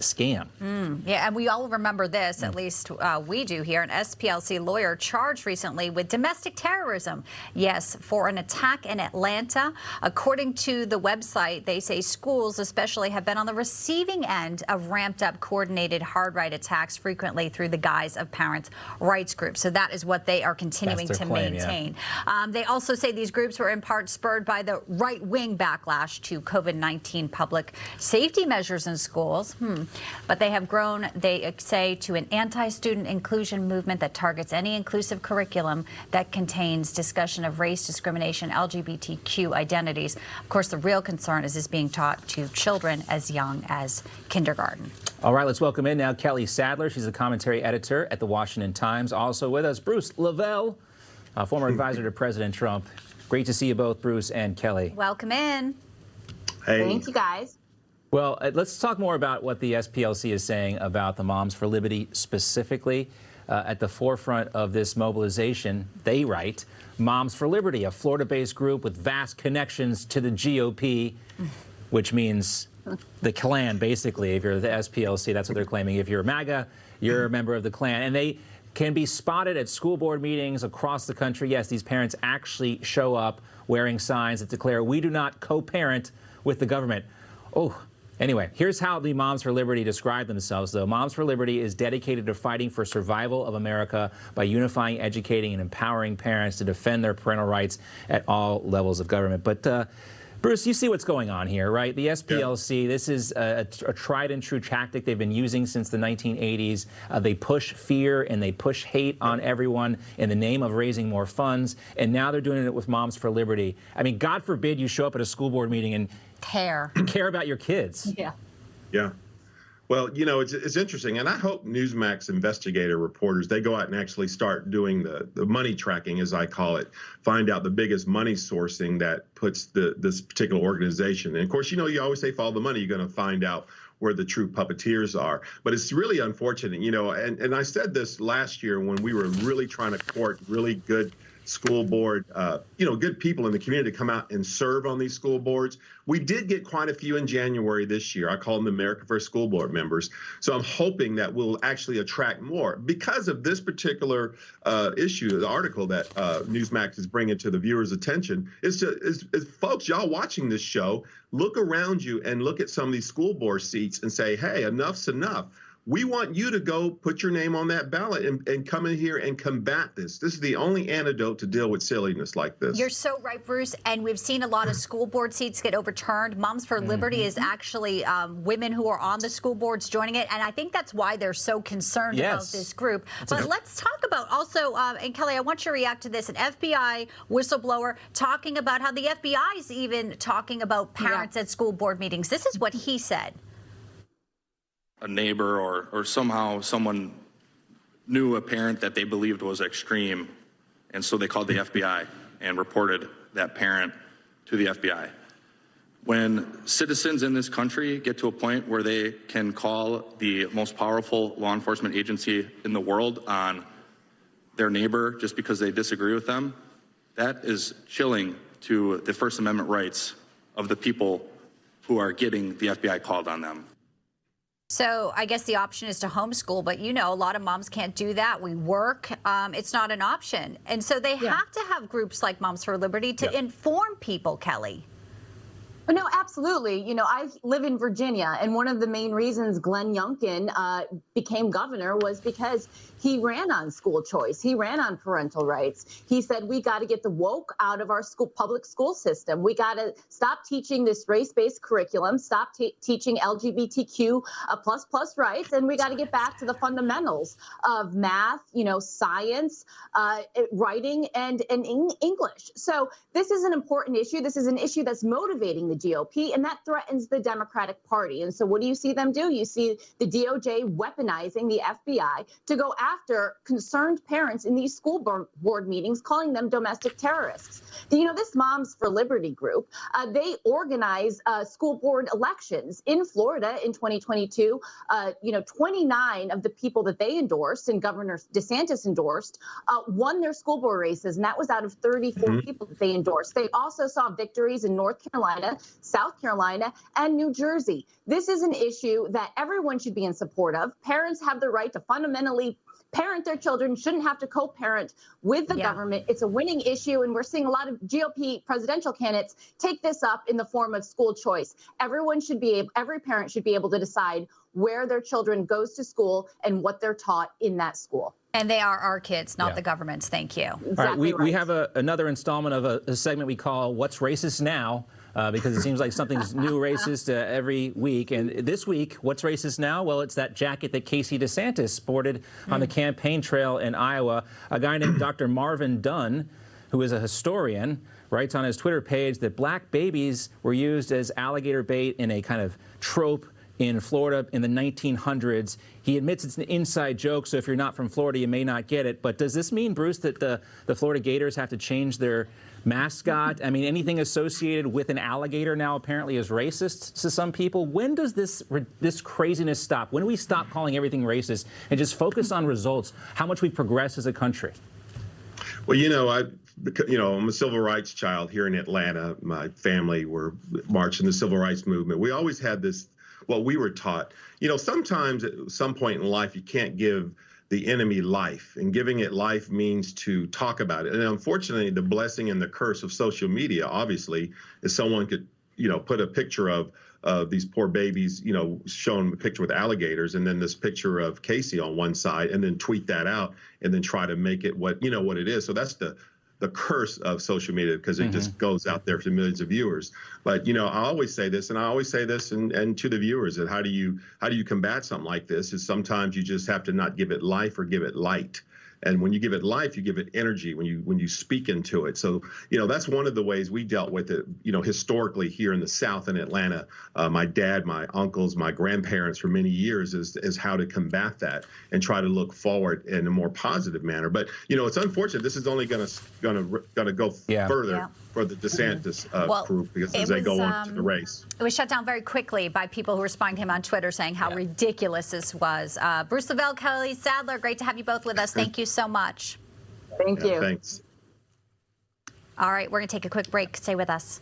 scam. Yeah, and we all remember this, at least we do here. An SPLC lawyer charged recently with domestic terrorism. Yes, for an attack in Atlanta. According to the website, they say schools especially have been on the receiving end of ramped up coordinated hard right attacks, frequently through the guise of parents' rights groups. So that is what they are continuing to maintain. Yeah. They also say these groups were in part spurred by the right-wing backlash to COVID-19 public safety measures in schools. But they have grown, they say, to an anti-student inclusion movement that targets any inclusive curriculum that contains discussion of race, discrimination, LGBTQ identities. Of course, the real concern is this being taught to children as young as kindergarten. All right, let's welcome in now Kelly Sadler. She's a commentary editor at the Washington Times. Also with us, Bruce LeVell, former advisor to President Trump. Great to see you both, Bruce and Kelly. Welcome in. Hey. Thank you, guys. Well, let's talk more about what the SPLC is saying about the Moms for Liberty specifically. At the forefront of this mobilization, they write, Moms for Liberty, a Florida-based group with vast connections to the GOP, which means the Klan, basically. If you're the SPLC, that's what they're claiming. If you're MAGA, you're a member of the Klan. And they can be spotted at school board meetings across the country. Yes, these parents actually show up wearing signs that declare, we do not co-parent with the government. Oh. Anyway, here's how the Moms for Liberty describe themselves, though. Moms for Liberty is dedicated to fighting for survival of America by unifying, educating, and empowering parents to defend their parental rights at all levels of government. But, Bruce, you see what's going on here, right? The SPLC, this is a tried and true tactic they've been using since the 1980s. They push fear and they push hate on everyone in the name of raising more funds. And now they're doing it with Moms for Liberty. I mean, God forbid you show up at a school board meeting and care about your kids. Yeah. Well, you know, it's interesting, and I hope NEWSMAX investigator reporters, they go out and actually start doing the money tracking, as I call it, find out the biggest money sourcing that puts this particular organization. And of course, you know, you always say follow the money, you're going to find out where the true puppeteers are. But it's really unfortunate, you know, and I said this last year when we were really trying to court really good school board, you know, good people in the community to come out and serve on these school boards. We did get quite a few in January this year. I call them the America First School Board members. So I'm hoping that we'll actually attract more because of this particular issue, the article that NEWSMAX is bringing to the viewers' attention. Is folks, y'all watching this show, look around you and look at some of these school board seats and say, hey, enough's enough. We want you to go put your name on that ballot and come in here and combat this. This is the only antidote to deal with silliness like this. You're so right, Bruce. And we've seen a lot of school board seats get overturned. Moms for Liberty is actually women who are on the school boards joining it. And I think that's why they're so concerned about this group. But let's talk about also, and Kelly, I want you to react to this, an FBI whistleblower talking about how the FBI is even talking about parents at school board meetings. This is what he said. A neighbor or somehow someone knew a parent that they believed was extreme, and so they called the FBI and reported that parent to the FBI. When citizens in this country get to a point where they can call the most powerful law enforcement agency in the world on their neighbor just because they disagree with them, that is chilling to the First Amendment rights of the people who are getting the FBI called on them. So I guess the option is to homeschool, but you know, a lot of moms can't do that. We work. It's not an option. And so they have to have groups like Moms for Liberty to inform people, Kelly. No, absolutely. You know, I live in Virginia, and one of the main reasons Glenn Youngkin became governor was because he ran on school choice. He ran on parental rights. He said, we got to get the woke out of our public school system. We got to stop teaching this race-based curriculum, stop teaching LGBTQ plus rights, and we got to get back to the fundamentals of math, you know, science, writing, and English. So this is an important issue. This is an issue that's motivating the GOP, and that threatens the Democratic Party. And so what do you see them do? You see the DOJ weaponizing the FBI to go after concerned parents in these school board meetings, calling them domestic terrorists. You know, this Moms for Liberty group, they organize school board elections in Florida in 2022. You know, 29 of the people that they endorsed and Governor DeSantis endorsed won their school board races, and that was out of 34 people that they endorsed. They also saw victories in North Carolina, South Carolina, and New Jersey. This is an issue that everyone should be in support of. Parents have the right to fundamentally parent their children, shouldn't have to co-parent with the government. It's a winning issue, and we're seeing a lot of GOP presidential candidates take this up in the form of school choice. Every parent should be able to decide where their children goes to school and what they're taught in that school. And they are our kids, not the government's. Thank you. Exactly we have another installment of a segment we call What's Racist Now? Because it seems like something's new racist every week. And this week, what's racist now? Well, it's that jacket that Casey DeSantis sported on the campaign trail in Iowa. A guy named Dr. Marvin Dunn, who is a historian, writes on his Twitter page that black babies were used as alligator bait in a kind of trope in Florida in the 1900s. He admits it's an inside joke, so if you're not from Florida, you may not get it. But does this mean, Bruce, that the Florida Gators have to change their mascot? I mean, anything associated with an alligator now apparently is racist to some people. When does this craziness stop? When do we stop calling everything racist and just focus on results, how much we've progressed as a country? Well, I'm a civil rights child here in Atlanta. My family were marching the civil rights movement. We always had this, what we were taught. Sometimes at some point in life, you can't give the enemy life, and giving it life means to talk about it. And unfortunately, the blessing and the curse of social media, obviously, is someone could, put a picture of these poor babies, showing a picture with alligators, and then this picture of Casey on one side, and then tweet that out, and then try to make it what it is. So that's the curse of social media, because it just goes out there to millions of viewers. But I always say this, and I always say this and to the viewers, that how do you combat something like this? Is sometimes you just have to not give it life or give it light. And when you give it life, you give it energy when you speak into it. So, that's one of the ways we dealt with it, historically here in the South in Atlanta. My dad, my uncles, my grandparents for many years is how to combat that and try to look forward in a more positive manner. But, it's unfortunate. This is only going to go further for the DeSantis group, because as they go on to the race. It was shut down very quickly by people who were responding to him on Twitter saying how ridiculous this was. Bruce LeVell, Kelly Sadler, great to have you both with us. Thank you so much. Thank you. Thanks. All right, we're going to take a quick break. Stay with us.